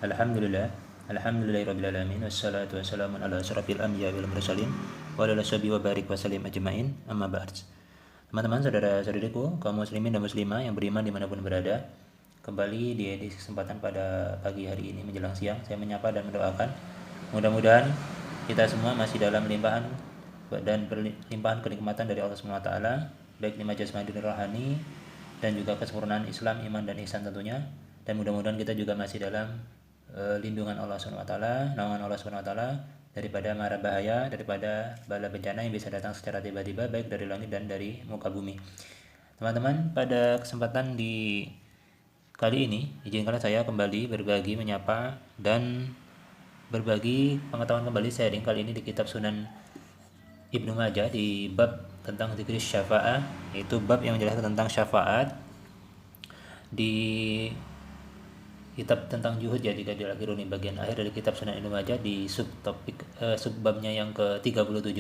Alhamdulillah. Alhamdulillahirabbil alamin wassalatu wassalamu ala asyrafil anbiya'i wal mursalin wa ala alihi wa barik wa sallim ajmain. Amma ba'd. Teman-teman, saudara-saudariku, kaum muslimin dan muslimah yang beriman dimanapun berada, kembali di edisi kesempatan pada pagi hari ini menjelang siang, saya menyapa dan mendoakan mudah-mudahan kita semua masih dalam limpahan dan berlimpahan kenikmatan dari Allah Subhanahu wa taala, baik nikmat jasmani dan rohani dan juga kesempurnaan Islam, iman dan ihsan tentunya. Dan mudah-mudahan kita juga masih dalam lindungan Allah Subhanahu wa taala, naungan Allah Subhanahu wa taala daripada mara bahaya, daripada bala bencana yang bisa datang secara tiba-tiba baik dari langit dan dari muka bumi. Teman-teman, pada kesempatan di kali ini izinkanlah saya kembali berbagi, menyapa dan berbagi pengetahuan kembali sharing kali ini di kitab Sunan Ibnu Majah di bab tentang zikir syafa'ah, yaitu bab yang menjelaskan tentang syafaat di kitab tentang juhud ya, jika dilakiruni bagian akhir dari kitab Sunan Ibnu Majah di subbabnya yang ke-37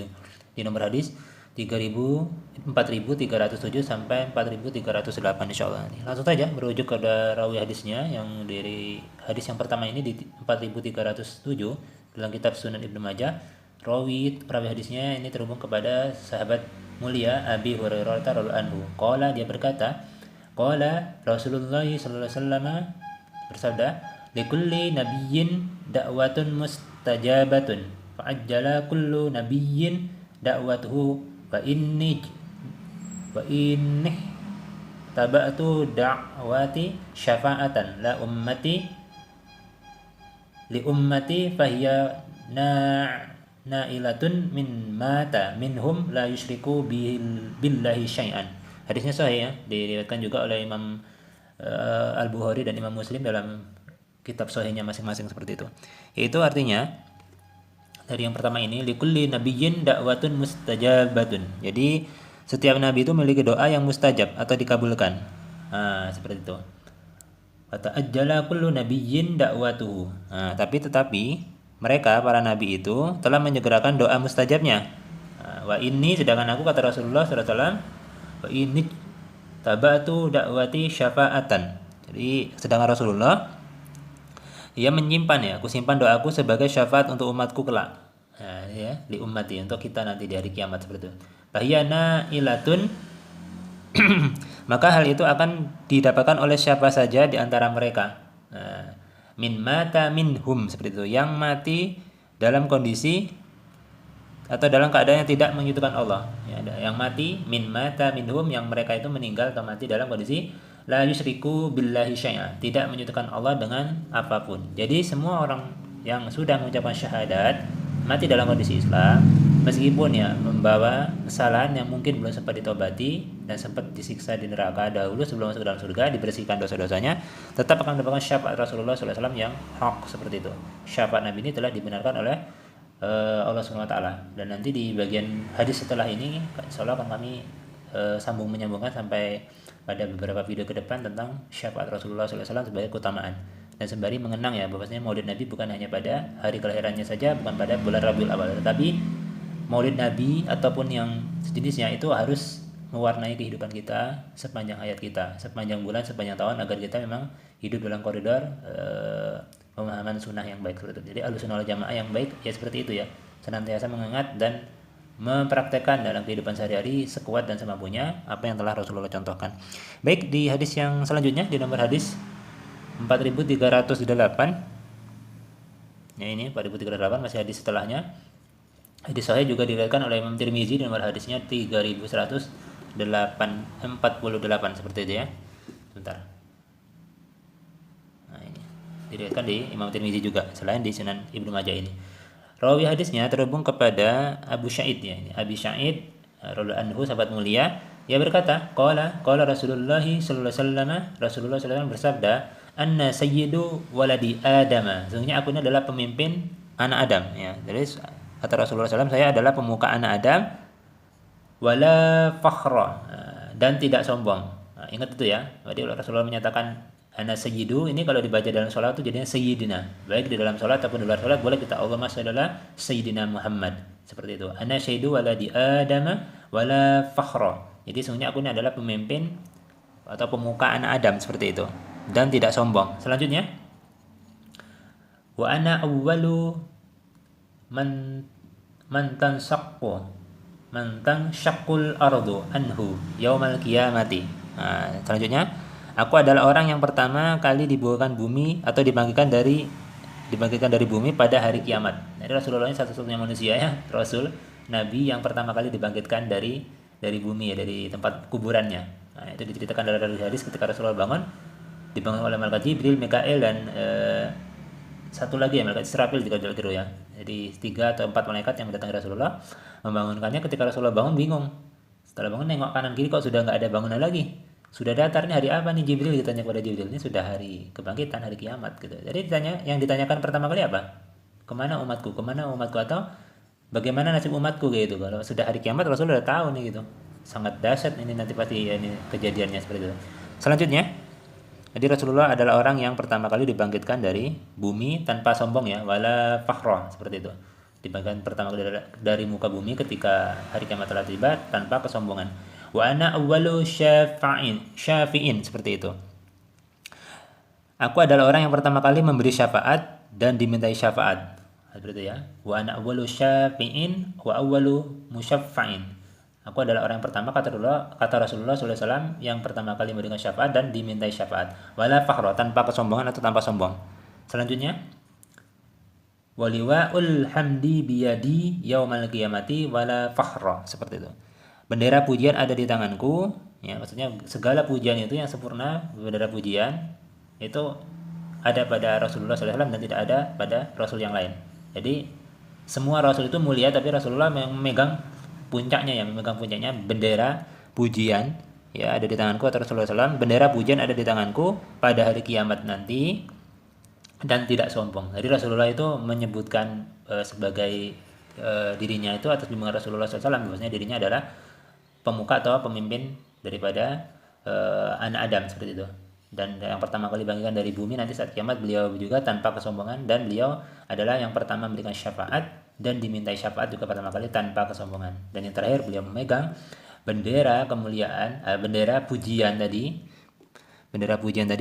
di nomor hadis 4307 sampai 4308 insyaallah. Langsung saja merujuk kepada rawi hadisnya yang dari hadis yang pertama ini di 4307 dalam kitab Sunan Ibnu Majah. Perawi hadisnya ini terhubung kepada sahabat mulia Abi Hurairah radhiyallahu anhu. Qala, dia berkata, qala Rasulullah sallallahu alaihi wasallam bersabda, likulli nabiyyin da'watun mustajabatun fa'ajjala kullu nabiyyin da'watuhu wa inni taba'tu da'wati syafa'atan la ummati li ummati fahiya na'ilatun min mata minhum la yusyriku billahi syai'an. Hadisnya sahih ya, diriwayatkan juga oleh Imam Al-Bukhari dan Imam Muslim dalam kitab sahihnya masing-masing seperti itu. Yaitu artinya dari yang pertama ini, likulli nabiyyin da'watun mustajabatun. Jadi setiap nabi itu memiliki doa yang mustajab atau dikabulkan. Seperti itu. Fata'ajjala kullu nabiyyin da'watuhu. Tetapi mereka para nabi itu telah menyegerakan doa mustajabnya. Wa inni, sedangkan aku, kata Rasulullah sallallahu alaihi wasallam, wa inni tabatu da'wati syafa'atan. Jadi sedangkan Rasulullah, ia menyimpan ya, aku simpan doaku sebagai syafaat untuk umatku kelak. Ya, li ummati, untuk kita nanti di hari kiamat seperti itu. Fahyana ilatun maka hal itu akan didapatkan oleh siapa saja di antara mereka. Min mata minhum, seperti itu, yang mati dalam kondisi atau dalam keadaan yang tidak menyekutukan Allah ya, yang mati min mata minhum, yang mereka itu meninggal atau mati dalam kondisi la yusyriku billahi syai'a, tidak menyekutukan Allah dengan apapun. Jadi semua orang yang sudah mengucapkan syahadat mati dalam kondisi Islam, meskipun ya membawa kesalahan yang mungkin belum sempat ditobati dan sempat disiksa di neraka dahulu sebelum masuk dalam surga, dibersihkan dosa-dosanya, tetap akan mendapatkan syafaat Rasulullah SAW yang hak seperti itu. Syafaat Nabi ini telah dibenarkan oleh Allah Subhanahu wa taala. Dan nanti di bagian hadis setelah ini insyaallah akan kami sambung menyambungkan sampai pada beberapa video ke depan tentang syafaat Rasulullah SAW sebagai keutamaan. Dan sembari mengenang ya bahwasanya Maulid Nabi bukan hanya pada hari kelahirannya saja, bukan pada bulan Rabiul Awal, tetapi Maulid Nabi ataupun yang sejenisnya itu harus mewarnai kehidupan kita sepanjang hayat kita, sepanjang bulan, sepanjang tahun, agar kita memang hidup dalam koridor pemahaman sunnah yang baik seperti itu. Jadi Ahlussunnah wal Jamaah yang baik ya seperti itu ya, senantiasa mengingat dan mempraktekkan dalam kehidupan sehari-hari sekuat dan semampunya apa yang telah Rasulullah contohkan. Baik, di hadis yang selanjutnya di nomor hadis 4308 ya, ini 4308 masih hadis setelahnya. Hadis sahih juga diriwayatkan oleh Imam Tirmizi di nomor hadisnya 3148 seperti itu ya. Sebentar. Diriwayatkan di Imam Tirmizi juga selain di Sunan Ibnu Majah ini. Rawi hadisnya terhubung kepada Abu Sa'id ya, ini Abi Sa'id radhiyallahu anhu, sahabat mulia. Ia berkata, qala Rasulullah sallallahu alaihi wasallam, Rasulullah sallallahu alaihi wasallam bersabda, anna sayyidu waladi Adam, sesungguhnya aku ini adalah pemimpin anak Adam ya. Jadi kata Rasulullah SAW, saya adalah pemuka anak Adam, wala fakhra, dan tidak sombong. Ingat itu ya. Jadi Rasulullah menyatakan ana sayyidu, ini kalau dibaca dalam sholat itu jadinya sayyidina, baik di dalam sholat ataupun di luar sholat boleh kita Allahumma shalli ala sayyidina Muhammad, seperti itu. Ana sayyidu waladi Adam wala fakhra, jadi sesungguhnya aku ini adalah pemimpin atau pemuka anak Adam, seperti itu, dan tidak sombong. Selanjutnya Wa ana awwalu man man tanshaqqu man tanshaqqul ardu anhu yaumal qiyamati. Nah, selanjutnya, aku adalah orang yang pertama kali dibuahkan bumi atau dibangkitkan dari bumi pada hari kiamat. Jadi Rasulullah ini satu-satunya manusia ya, Rasul, Nabi yang pertama kali dibangkitkan dari bumi ya, dari tempat kuburannya. Nah, itu diceritakan dalam hadis ketika Rasulullah dibangun oleh malaikat Jibril, Mikael dan satu lagi ya malaikat Israfil jika tidak keliru ya. Jadi 3 atau 4 malaikat yang mendatangi Rasulullah membangunkannya. Ketika Rasulullah bangun bingung. Setelah bangun nengok kanan kiri kok sudah nggak ada bangunan lagi. Sudah datar, ini hari apa nih Jibril, ditanya kepada Jibril. Ini sudah hari kebangkitan, hari kiamat gitu. Jadi yang ditanyakan pertama kali apa? Kemana umatku? Kemana umatku? Atau bagaimana nasib umatku gitu. Kalau sudah hari kiamat Rasulullah sudah tahu nih gitu. Sangat dahsyat ini nanti pasti ya, ini kejadiannya seperti itu. Selanjutnya, jadi Rasulullah adalah orang yang pertama kali dibangkitkan dari bumi tanpa sombong ya, wala fakhra, seperti itu. Dibangkitkan pertama kali dari muka bumi ketika hari kiamat telah tiba tanpa kesombongan. Wa ana awwalu syafi'in, seperti itu. Aku adalah orang yang pertama kali memberi syafaat dan dimintai syafaat. Seperti itu ya. Wa ana awwalu syafi'in wa awwalu musyaffa'in. Aku adalah orang yang pertama, kata Rasulullah SAW, yang pertama kali memberikan syafaat dan dimintai syafaat. Wala fakhra, tanpa kesombongan atau tanpa sombong. Selanjutnya, waliwa'ul hamdi biyadi yaumal qiyamati wala fakhra, seperti itu. Bendera pujian ada di tanganku, ya maksudnya segala pujian itu yang sempurna, bendera pujian itu ada pada Rasulullah SAW dan tidak ada pada Rasul yang lain. Jadi semua Rasul itu mulia, tapi Rasulullah memegang puncaknya, bendera pujian ya ada di tanganku, atau Rasulullah SAW, bendera pujian ada di tanganku pada hari kiamat nanti dan tidak sombong. Jadi Rasulullah itu menyebutkan sebagai dirinya itu atas bimbingan Rasulullah SAW, bahwasanya dirinya adalah pemuka atau pemimpin daripada anak Adam, seperti itu. Dan yang pertama kali bangkitkan dari bumi nanti saat kiamat, beliau juga tanpa kesombongan, dan beliau adalah yang pertama memberikan syafaat dan dimintai syafaat juga pertama kali tanpa kesombongan. Dan yang terakhir, beliau memegang bendera kemuliaan, bendera pujian tadi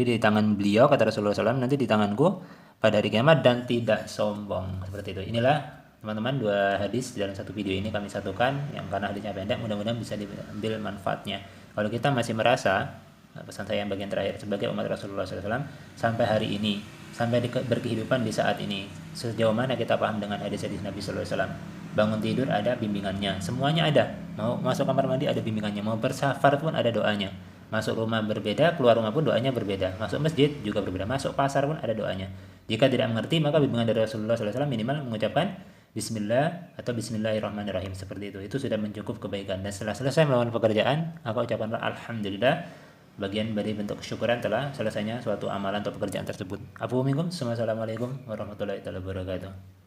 di tangan beliau, kata Rasulullah SAW, nanti di tanganku pada hari kiamat dan tidak sombong, seperti itu. Inilah teman-teman 2 hadis dalam satu video ini kami satukan, yang karena hadisnya pendek mudah-mudahan bisa diambil manfaatnya. Kalau kita masih merasa, pesan saya yang bagian terakhir, sebagai umat Rasulullah SAW sampai hari ini, sampai berkehidupan di saat ini, sejauh mana kita paham dengan hadis-hadis Nabi SAW. Bangun tidur ada bimbingannya, semuanya ada. Mau masuk kamar mandi ada bimbingannya, mau bersafar pun ada doanya. Masuk rumah berbeda, keluar rumah pun doanya berbeda. Masuk masjid juga berbeda, masuk pasar pun ada doanya. Jika tidak mengerti, maka bimbingan dari Rasulullah SAW minimal mengucapkan Bismillah atau Bismillahirrahmanirrahim, seperti itu. Itu sudah mencukup kebaikan. Dan setelah selesai melakukan pekerjaan, maka ucapkanlah Alhamdulillah, bagian dari bentuk kesyukuran telah selesainya suatu amalan atau pekerjaan tersebut. Assalamualaikum warahmatullahi wabarakatuh.